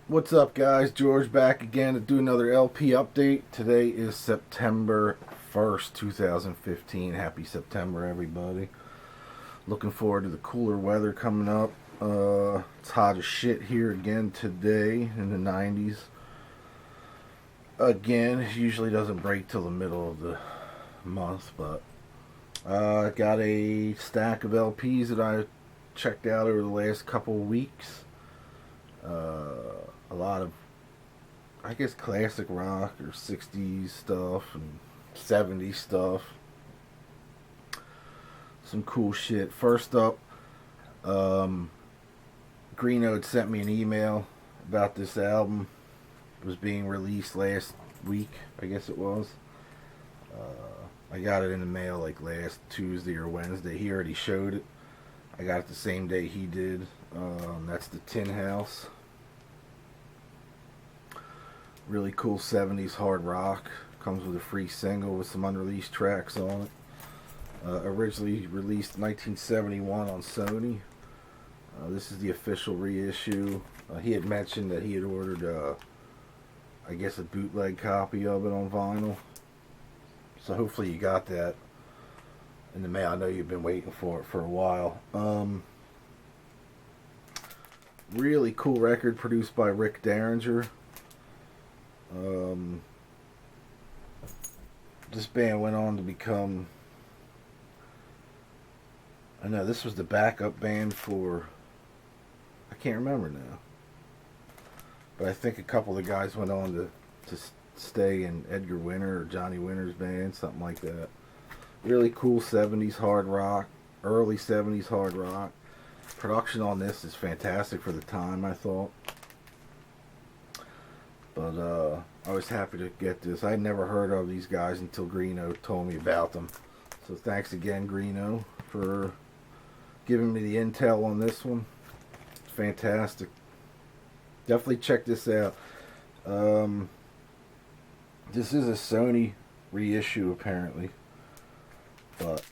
What's up, guys? George back again to do another LP update. Today is September 1st, 2015. Happy September, everybody. Looking forward to the cooler weather coming up. It's hot as shit here again today in the 90s. Again, it usually doesn't break till the middle of the month, but I got a stack of LPs that I checked out over the last couple of weeks. A lot of, I guess, classic rock or 60s stuff and 70s stuff. Some cool shit. First up, Greeno had sent me an email about this album. It was being released last week, I guess it was. I got it in the mail like last Tuesday or Wednesday. He already showed it. I got it the same day he did. That's the Tin House. Really cool 70s hard rock. Comes with a free single with some unreleased tracks on it. Originally released in 1971 on Sony. This is the official reissue. He had mentioned that he had ordered, I guess, a bootleg copy of it on vinyl. So hopefully you got that in the mail. I know you've been waiting for it for a while. Really cool record produced by Rick Derringer. This band went on to become, I know this was the backup band for, I can't remember now, but I think a couple of the guys went on to stay in Edgar Winter or Johnny Winter's band, something like that. Really cool 70s hard rock, early 70s hard rock. Production on this is fantastic for the time, I thought. But I was happy to get this. I'd never heard of these guys until Greeno told me about them. So thanks again, Greeno, for giving me the intel on this one. It's fantastic. Definitely check this out. This is a Sony reissue, apparently. But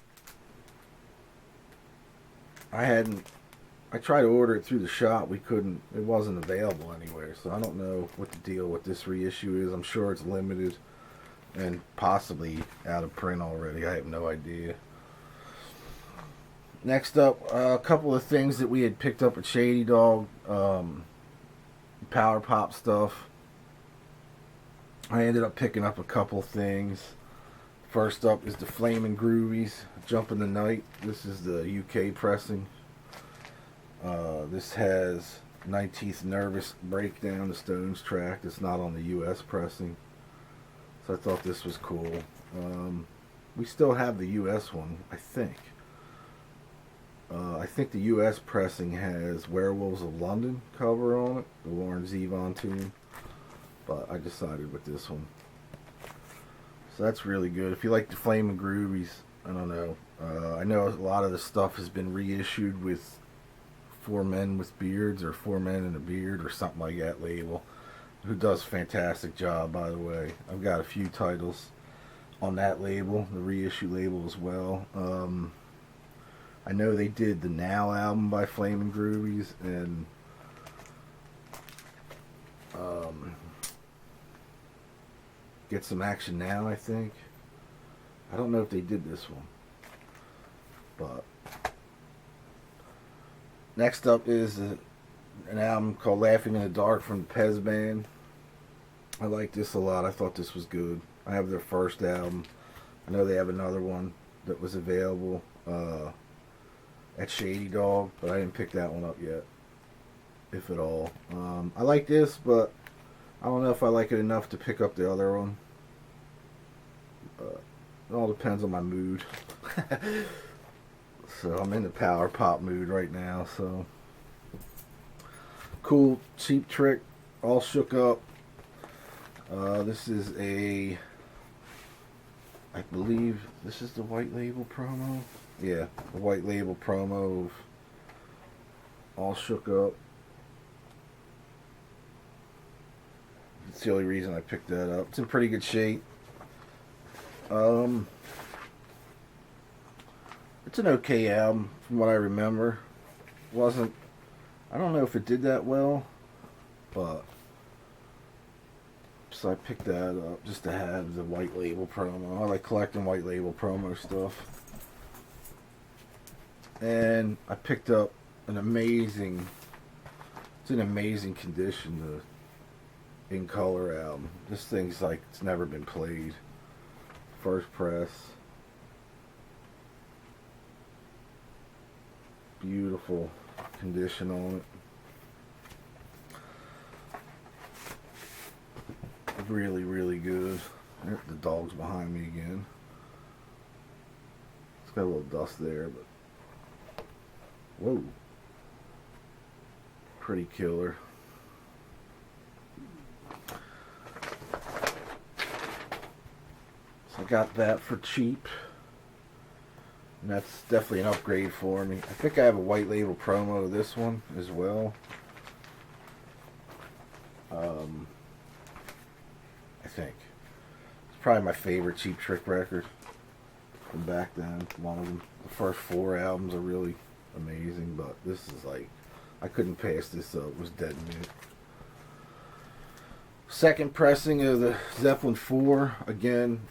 I tried to order it through the shop. We couldn't. It wasn't available anywhere. So I don't know what the deal with this reissue is. I'm sure it's limited and possibly out of print already. I have no idea. Next up, a couple of things that we had picked up at Shady Dog. Power pop stuff. I ended up picking up a couple things. First up is the Flynn Groovies, Jump in the Night. This is the UK pressing. This has 19th Nervous Breakdown, the Stones track. It's not on the US pressing. So I thought this was cool. We still have the US one, I think. I think the US pressing has Werewolves of London cover on it, the Warren Zevon tune. But I decided with this one. So that's really good. If you like the Flame Groovies, I don't know. I know a lot of the stuff has been reissued with Four Men with Beards or Four Men and a Beard or something like that label, who does a fantastic job, by the way. I've got a few titles on that label, the reissue label as well. I know they did the Now album by Flame Groovies and Get Some Action Now, I think. I don't know if they did this one. But next up is an album called Laughing in the Dark from the Pez Band. I like this a lot. I thought this was good. I have their first album. I know they have another one that was available at Shady Dog, but I didn't pick that one up yet, if at all. I like this, but I don't know if I like it enough to pick up the other one. It all depends on my mood. So I'm in the power pop mood right now. So cool, Cheap Trick, All Shook Up. This is I believe this is the white label promo. Yeah, the white label promo of All Shook Up. That's the only reason I picked that up. It's in pretty good shape. It's an okay album from what I remember. I don't know if it did that well, but So I picked that up just to have the white label promo. I like collecting white label promo stuff. And I picked up an amazing, it's in amazing condition, the In Color album. This thing's like it's never been played. First press. Beautiful condition on it. Really, really good. The dog's behind me again. It's got a little dust there, but whoa. Pretty killer. So I got that for cheap. And that's definitely an upgrade for me. I think I have a white label promo of this one as well. I think. It's probably my favorite Cheap Trick record from back then. One of them. The first 4 albums are really amazing, but this is like, I couldn't pass this up. It was dead mint. Second pressing of the Zeppelin 4. Again,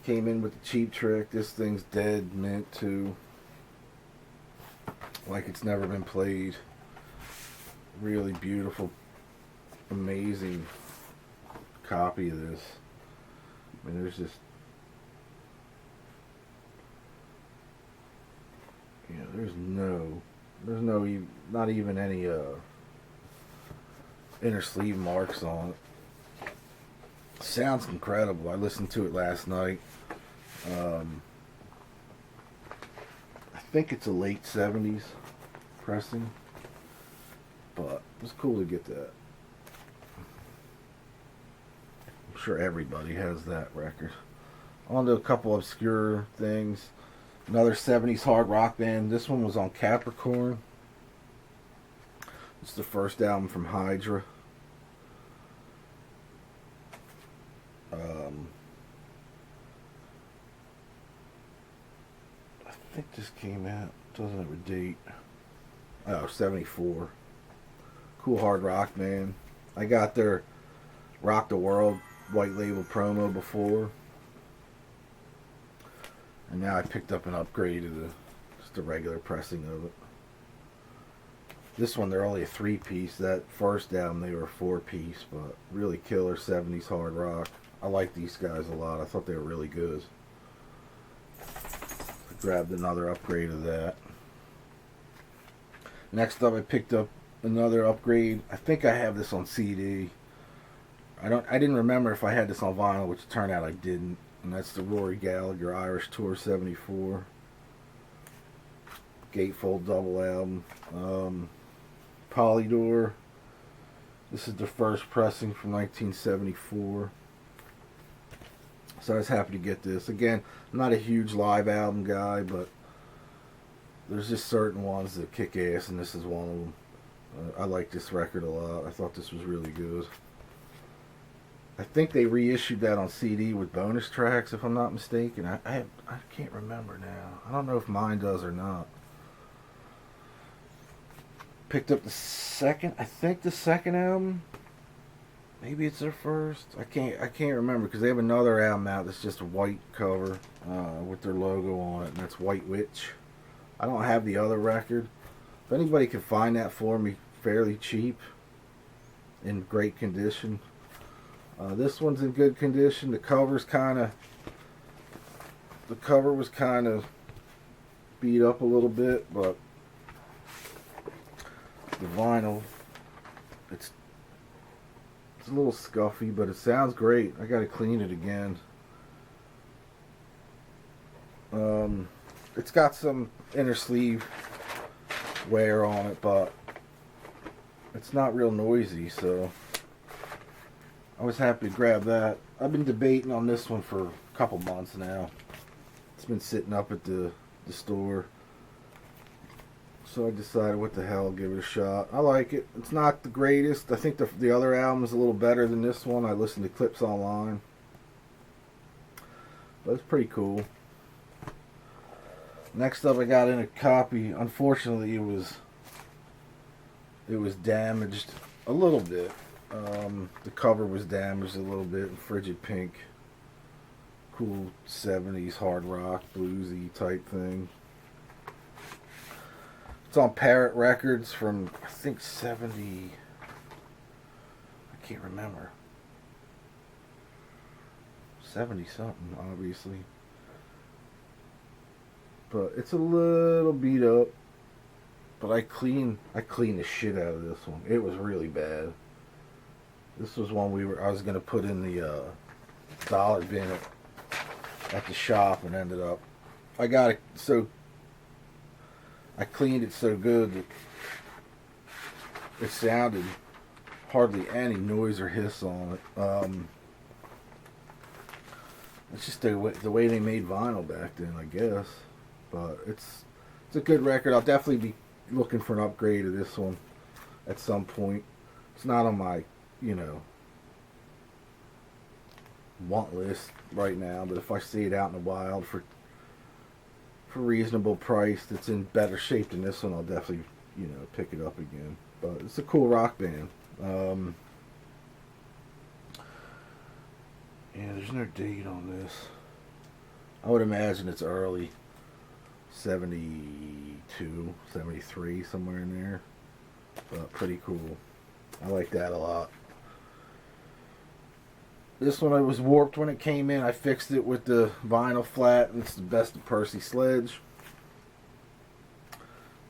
came in with the Cheap Trick. This thing's dead mint too. Like it's never been played. Really beautiful, amazing copy of this. I mean, there's just, you know, there's no, not even any inner sleeve marks on it. Sounds incredible. I listened to it last night. I think it's a late 70s pressing, but it was cool to get that. I'm sure everybody has that record. On to a couple obscure things. Another 70s hard rock band. This one was on Capricorn. It's the first album from Hydra. I think this came out, doesn't have a date. Oh, 74. Cool hard rock band. I got their Rock the World white label promo before. And now I picked up an upgrade of just a regular pressing of it. This one, they're only a 3-piece. That first album, they were a 4-piece, but really killer 70s hard rock. I like these guys a lot. I thought they were really good. I grabbed another upgrade of that. Next up, I picked up another upgrade. I think I have this on CD. I didn't remember if I had this on vinyl, which turned out I didn't. And that's the Rory Gallagher Irish Tour 74 gatefold double album. Polydor. This is the first pressing from 1974. So I was happy to get this. Again, I'm not a huge live album guy, but there's just certain ones that kick ass, and this is one of them. I like this record a lot. I thought this was really good. I think they reissued that on CD with bonus tracks, if I'm not mistaken. I can't remember now. I don't know if mine does or not. Picked up the second album. Maybe it's their first. I can't remember, because they have another album out that's just a white cover with their logo on it, and that's White Witch. I don't have the other record. If anybody can find that for me fairly cheap, in great condition. This one's in good condition. The cover was kind of beat up a little bit, but the vinyl, it's a little scuffy, but it sounds great. I gotta clean it again. It's got some inner sleeve wear on it, but it's not real noisy, so I was happy to grab that. I've been debating on this one for a couple months now. It's been sitting up at the store. So I decided, what the hell, give it a shot. I like it. It's not the greatest. I think the other album is a little better than this one. I listened to clips online. But it's pretty cool. Next up, I got in a copy. Unfortunately, it was damaged a little bit. The cover was damaged a little bit in frigid pink. Cool 70s hard rock, bluesy type thing. It's on Parrot Records from, I think, 70... I can't remember. 70 something, obviously. But it's a little beat up. But I cleaned the shit out of this one. It was really bad. This was one I was gonna put in the dollar bin at the shop, and ended up I cleaned it so good that it sounded hardly any noise or hiss on it. It's just the way they made vinyl back then, I guess. But it's a good record. I'll definitely be looking for an upgrade of this one at some point. It's not on my, want list right now, but if I see it out in the wild for reasonable price that's in better shape than this one, I'll definitely, pick it up again. But it's a cool rock band. Yeah, there's no date on this. I would imagine it's early 72, 73, somewhere in there. But pretty cool. I like that a lot. This one, I was warped when it came in. I fixed it with the vinyl flat, and it's the best of Percy Sledge.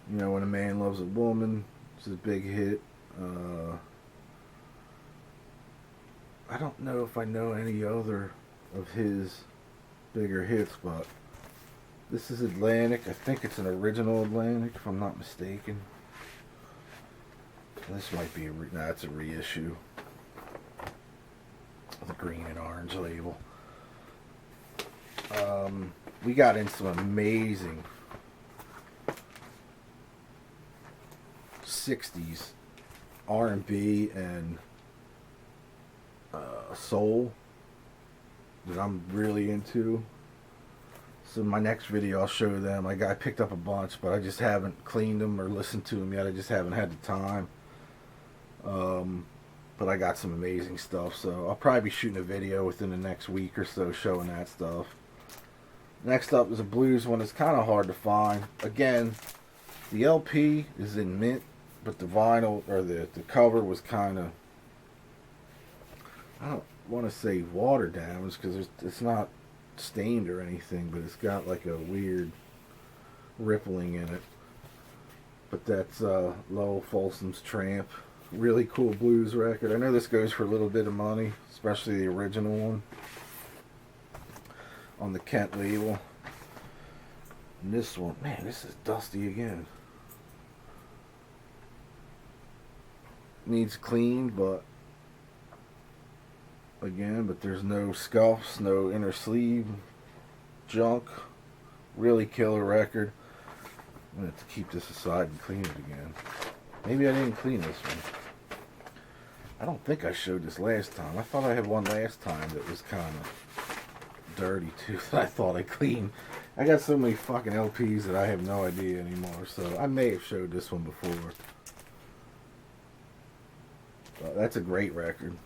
When a Man Loves a Woman, it's his big hit. I don't know if I know any other of his bigger hits, but this is Atlantic. I think it's an original Atlantic, if I'm not mistaken. This might be it's a reissue. The green and orange label. We got in some amazing 60s R&B and soul that I'm really into. So in my next video I'll show them. I picked up a bunch, but I just haven't cleaned them or listened to them yet. I just haven't had the time. But I got some amazing stuff, so I'll probably be shooting a video within the next week or so showing that stuff. Next up is a blues one. It's kind of hard to find. Again, the LP is in mint, but the vinyl, or the cover was kind of, I don't want to say water damaged, because it's not stained or anything, but it's got like a weird rippling in it. But that's Lowell Folsom's Tramp. Really cool blues record. I know this goes for a little bit of money, especially the original one on the Kent label. And this one, man, this is dusty again. Needs cleaned, but there's no scuffs, no inner sleeve junk. Really killer record. I'm going to have to keep this aside and clean it again. Maybe I didn't clean this one. I don't think I showed this last time. I thought I had one last time that was kind of dirty too, that I thought I cleaned. I got so many fucking LPs that I have no idea anymore, so I may have showed this one before. But that's a great record.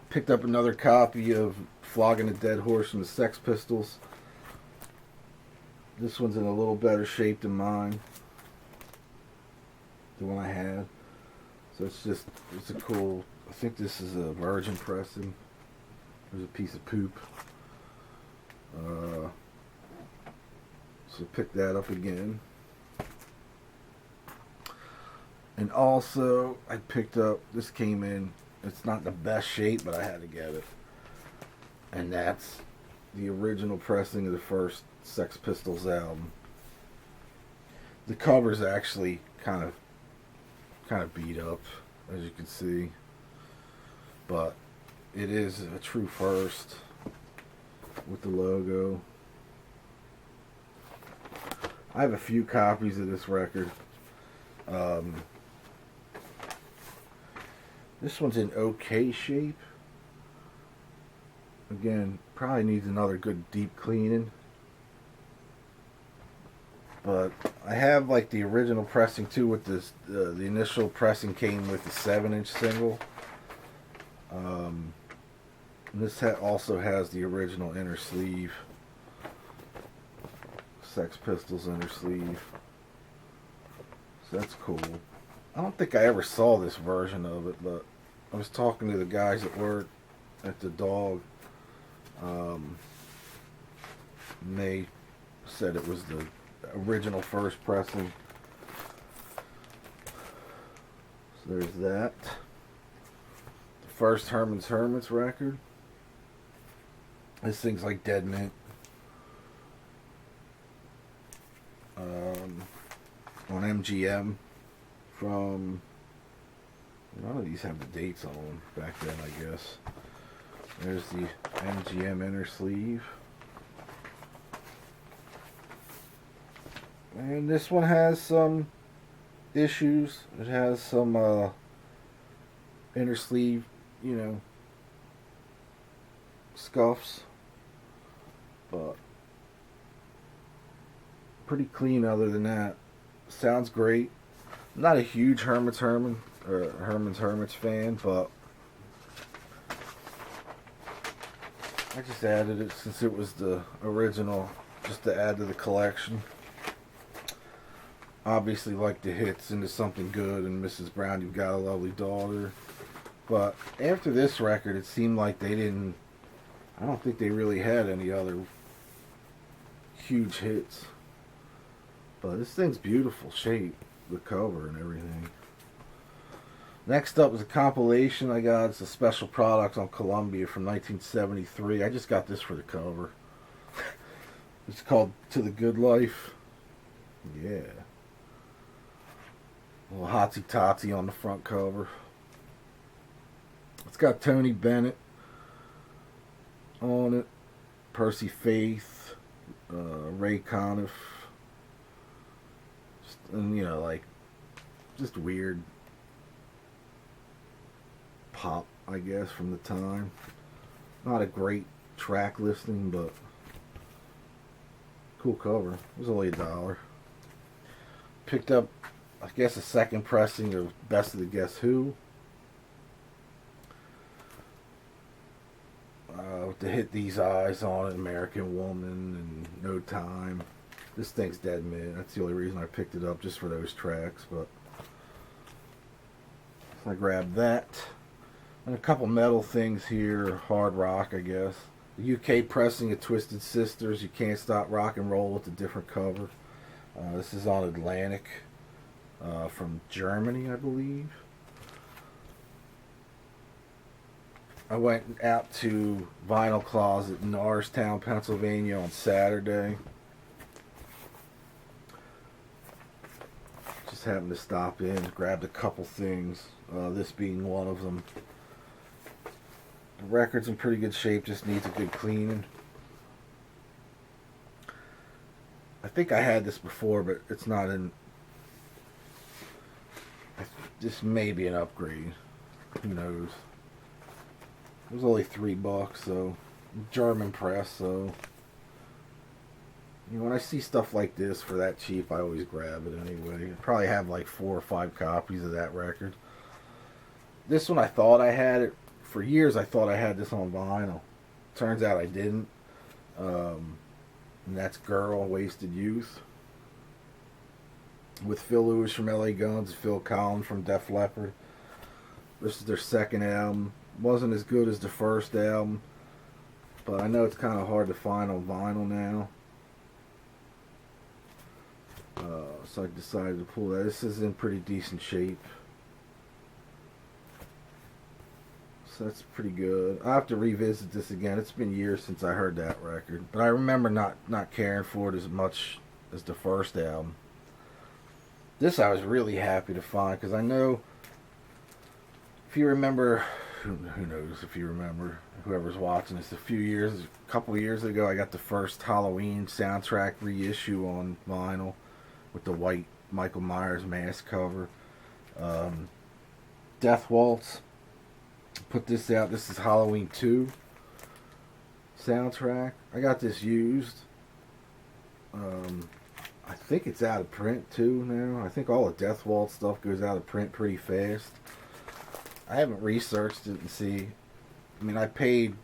Picked up another copy of Flogging a Dead Horse from the Sex Pistols. This one's in a little better shape than mine, the one I had. So it's a cool, I think this is a virgin pressing. There's a piece of poop. So pick that up again. And also I picked up, this came in, it's not the best shape, but I had to get it. And that's the original pressing of the first Sex Pistols album. The cover's actually kind of beat up, as you can see, but it is a true first with the logo. I have a few copies of this record. This one's in okay shape. Again, probably needs another good deep cleaning. But I have like the original pressing too. With this, the initial pressing came with the 7-inch single. This also has the original inner sleeve. Sex Pistols inner sleeve. So that's cool. I don't think I ever saw this version of it, but I was talking to the guys at work at the Dog. And they said it was the original first pressing. So there's that. The first Herman's Hermits record. This thing's like dead mint. On MGM from, none of these have the dates on them back then, I guess. There's the MGM inner sleeve. And this one has some issues. It has some inner sleeve, you know, scuffs. But pretty clean other than that. Sounds great. I'm not a huge Herman's Hermits fan, but I just added it since it was the original, just to add to the collection. Obviously like the hits Into Something Good and Mrs. Brown, You've Got a Lovely Daughter. But after this record, it seemed like they didn't, I don't think they really had any other huge hits. But this thing's beautiful shape, the cover and everything. Next up is a compilation I got. It's a special product on Columbia from 1973. I just got this for the cover. It's called To the Good Life. Yeah. A little hotsy totsy on the front cover. It's got Tony Bennett on it. Percy Faith. Ray Conniff. And, you know, like, just weird pop, I guess, from the time. Not a great track listing, but cool cover. It was only $1. Picked up, I guess, a second pressing of Best of the Guess Who. With the Hit These Eyes on it, American Woman, and No Time. This thing's dead mint. That's the only reason I picked it up, just for those tracks. But so I grabbed that. And a couple metal things here. Hard rock, I guess. The UK pressing of Twisted Sisters, You Can't Stop Rock and Roll, with a different cover. This is on Atlantic from Germany, I believe. I went out to Vinyl Closet in Norristown, Pennsylvania on Saturday. Just happened to stop in, grabbed a couple things, this being one of them. The record's in pretty good shape, just needs a good cleaning. I think I had this before, but it's not in. This may be an upgrade. Who knows? It was only $3, so German press, so you know, when I see stuff like this for that cheap, I always grab it anyway. I probably have like 4 or 5 copies of that record. This one, I thought I had it for years. I thought I had this on vinyl. Turns out I didn't. And that's Girl, Wasted Youth, with Phil Lewis from LA Guns, Phil Collins from Def Leppard. This is their second album. Wasn't as good as the first album, but I know it's kind of hard to find on vinyl now. So I decided to pull that. This is in pretty decent shape. So that's pretty good. I have to revisit this again. It's been years since I heard that record, but I remember not caring for it as much as the first album. This I was really happy to find, because I know, if you remember, who knows if you remember, whoever's watching this, a couple years ago, I got the first Halloween soundtrack reissue on vinyl with the white Michael Myers mask cover. Death Waltz put this out. This is Halloween 2 soundtrack. I got this used. I think it's out of print too now. I think all the Death Waltz stuff goes out of print pretty fast. I haven't researched it and see. I mean, I paid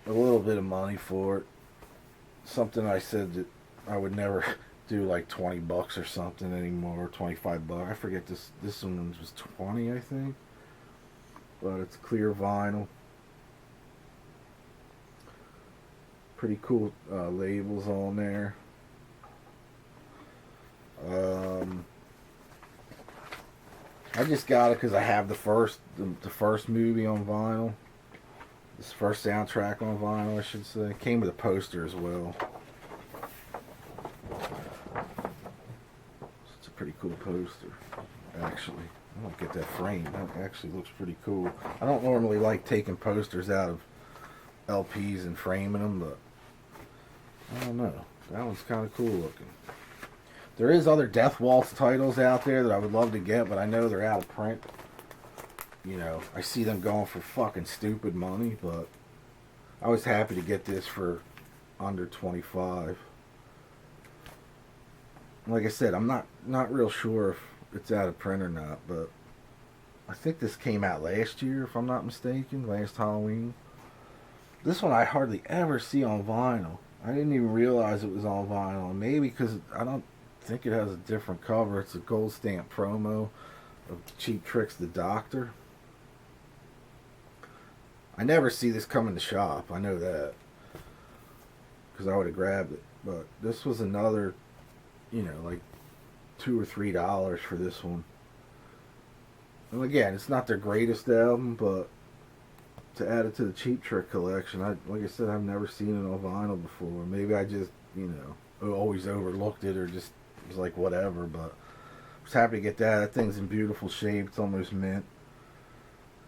a little bit of money for it. Something I said that I would never do, like $20 or something anymore, $25. I forget this one was 20, I think. But it's clear vinyl. Pretty cool labels on there. I just got it because I have the first movie on vinyl. This first soundtrack on vinyl, I should say. It came with a poster as well. It's a pretty cool poster, actually. I'm gonna get that framed. That actually looks pretty cool. I don't normally like taking posters out of LPs and framing them, but I don't know. That one's kind of cool looking. There is other Death Waltz titles out there that I would love to get, but I know they're out of print. You know, I see them going for fucking stupid money, but I was happy to get this for under 25. Like I said, I'm not real sure if it's out of print or not, but I think this came out last year, if I'm not mistaken, last Halloween. This one I hardly ever see on vinyl. I didn't even realize it was on vinyl, and maybe because I don't think it has a different cover. It's a gold stamp promo of Cheap Trick's The Doctor. I never see this come in the shop, I know that, because I would have grabbed it. But this was another, you know, like $2 or $3 for this one. And again, it's not their greatest album, but to add it to the Cheap Trick collection, like I said, I've never seen it on vinyl before. Maybe I just, you know, always overlooked it or just was like whatever, but I was happy to get that. That thing's in beautiful shape. It's almost mint.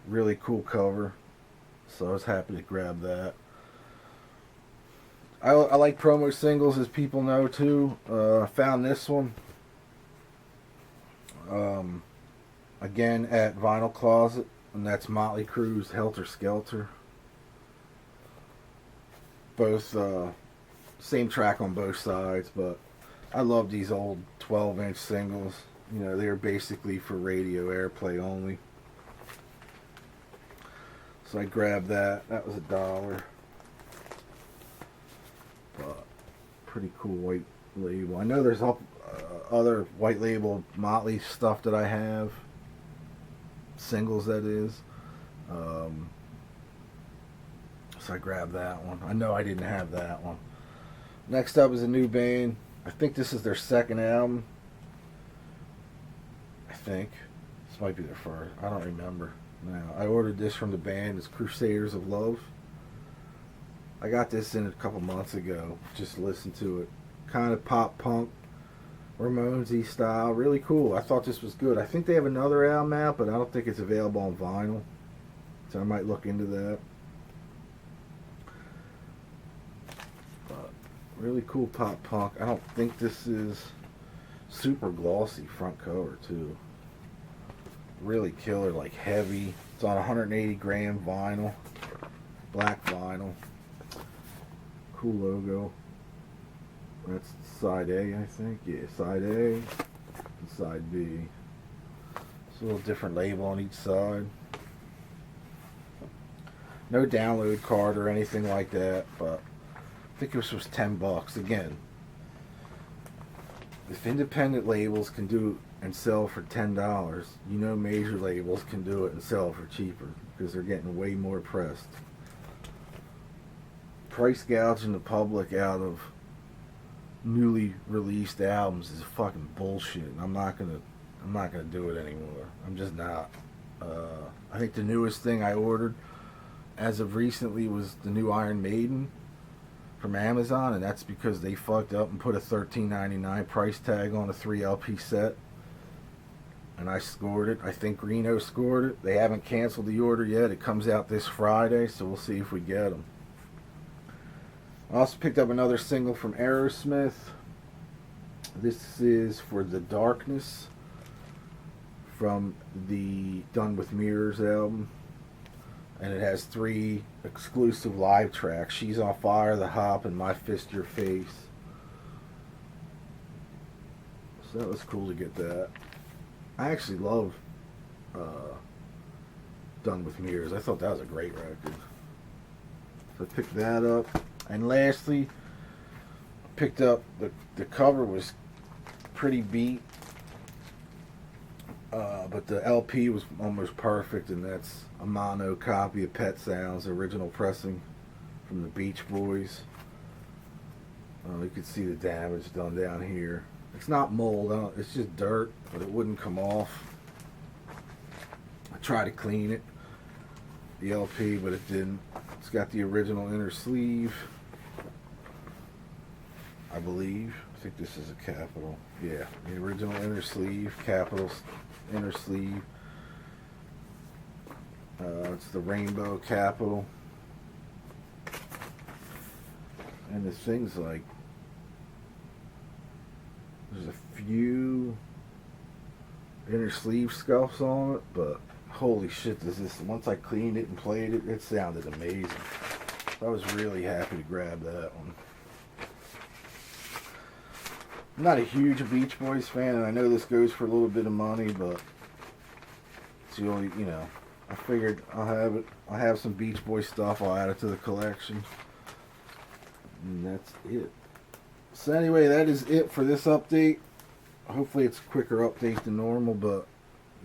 Really cool cover. So I was happy to grab that. I like promo singles, as people know, too. I found this one. Again, at Vinyl Closet. And that's Motley Crue's Helter, Skelter. Both, same track on both sides, but I love these old 12-inch singles. You know, they're basically for radio airplay only. So I grabbed that. That was $1. But pretty cool white label. I know there's other white label Motley stuff that I have. Singles, that is. So I grabbed that one. I know I didn't have that one. Next up is a Newbane. I think this is their second album. I think. This might be their first. I don't remember now. I ordered this from the band. It's Crusaders of Love. I got this in a couple months ago. Just listened to it. Kind of pop punk, Ramones-y style. Really cool. I thought this was good. I think they have another album out, but I don't think it's available on vinyl. So I might look into that. But really cool pop punk. I don't think this is super glossy front cover too. Really killer, like heavy. It's on 180 gram vinyl. Black vinyl. Cool logo. That's side A, I think. Yeah, side A and side B. It's a little different label on each side. No download card or anything like that, but I think this was $10. Again, if independent labels can do it and sell for $10, you know major labels can do it and sell for cheaper because they're getting way more pressed. Price gouging the public out of newly released albums is fucking bullshit. I'm not gonna do it anymore. I'm just not. I think the newest thing I ordered as of recently was the new Iron Maiden from Amazon, and that's because they fucked up and put a $13.99 price tag on a 3 LP set. And I scored it. I think Reno scored it. They haven't canceled the order yet. It comes out this Friday, so we'll see if we get them. I also picked up another single from Aerosmith. This is For the Darkness from the Done with Mirrors album. And it has 3 exclusive live tracks. She's on Fire, The Hop, and My Fist Your Face. So that was cool to get that. I actually love Done With Mirrors. I thought that was a great record. So I picked that up. And lastly, picked up the cover was pretty beat. But the LP was almost perfect, and that's a mono copy of Pet Sounds, original pressing from the Beach Boys. You can see the damage done down here. It's not mold, it's just dirt, but it wouldn't come off. I tried to clean it, the LP, but it didn't. It's got the original inner sleeve, I believe. I think this is a capital. Yeah, the original inner sleeve, capital inner sleeve. It's the rainbow capital. And the thing's like, there's a few inner sleeve scuffs on it, but holy shit, once I cleaned it and played it, it sounded amazing. I was really happy to grab that one. I'm not a huge Beach Boys fan, and I know this goes for a little bit of money, but it's the only, I figured I'll have it. I'll have some Beach Boys stuff. I'll add it to the collection. And that's it. So anyway, that is it for this update. Hopefully it's a quicker update than normal, but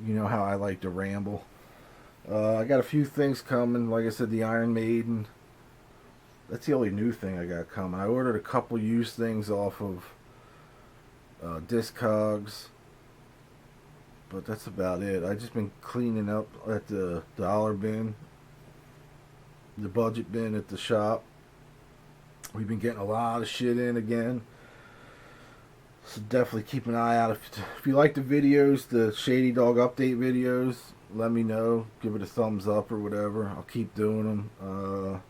you know how I like to ramble. I got a few things coming. Like I said, the Iron Maiden. That's the only new thing I got coming. I ordered a couple used things off of Discogs, but that's about it. I've just been cleaning up at the dollar bin, the budget bin at the shop. We've been getting a lot of shit in again, so definitely keep an eye out. If you like the videos, the Shady Dog update videos, let me know. Give it a thumbs up or whatever. I'll keep doing them.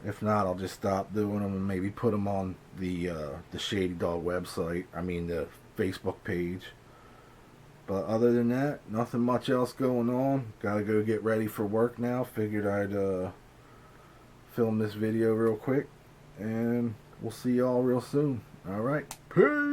If not, I'll just stop doing them and maybe put them on the Shady Dog website. I mean the Facebook page. But other than that, nothing much else going on. Gotta go get ready for work now. Figured I'd film this video real quick. And we'll see y'all real soon. Alright. Peace!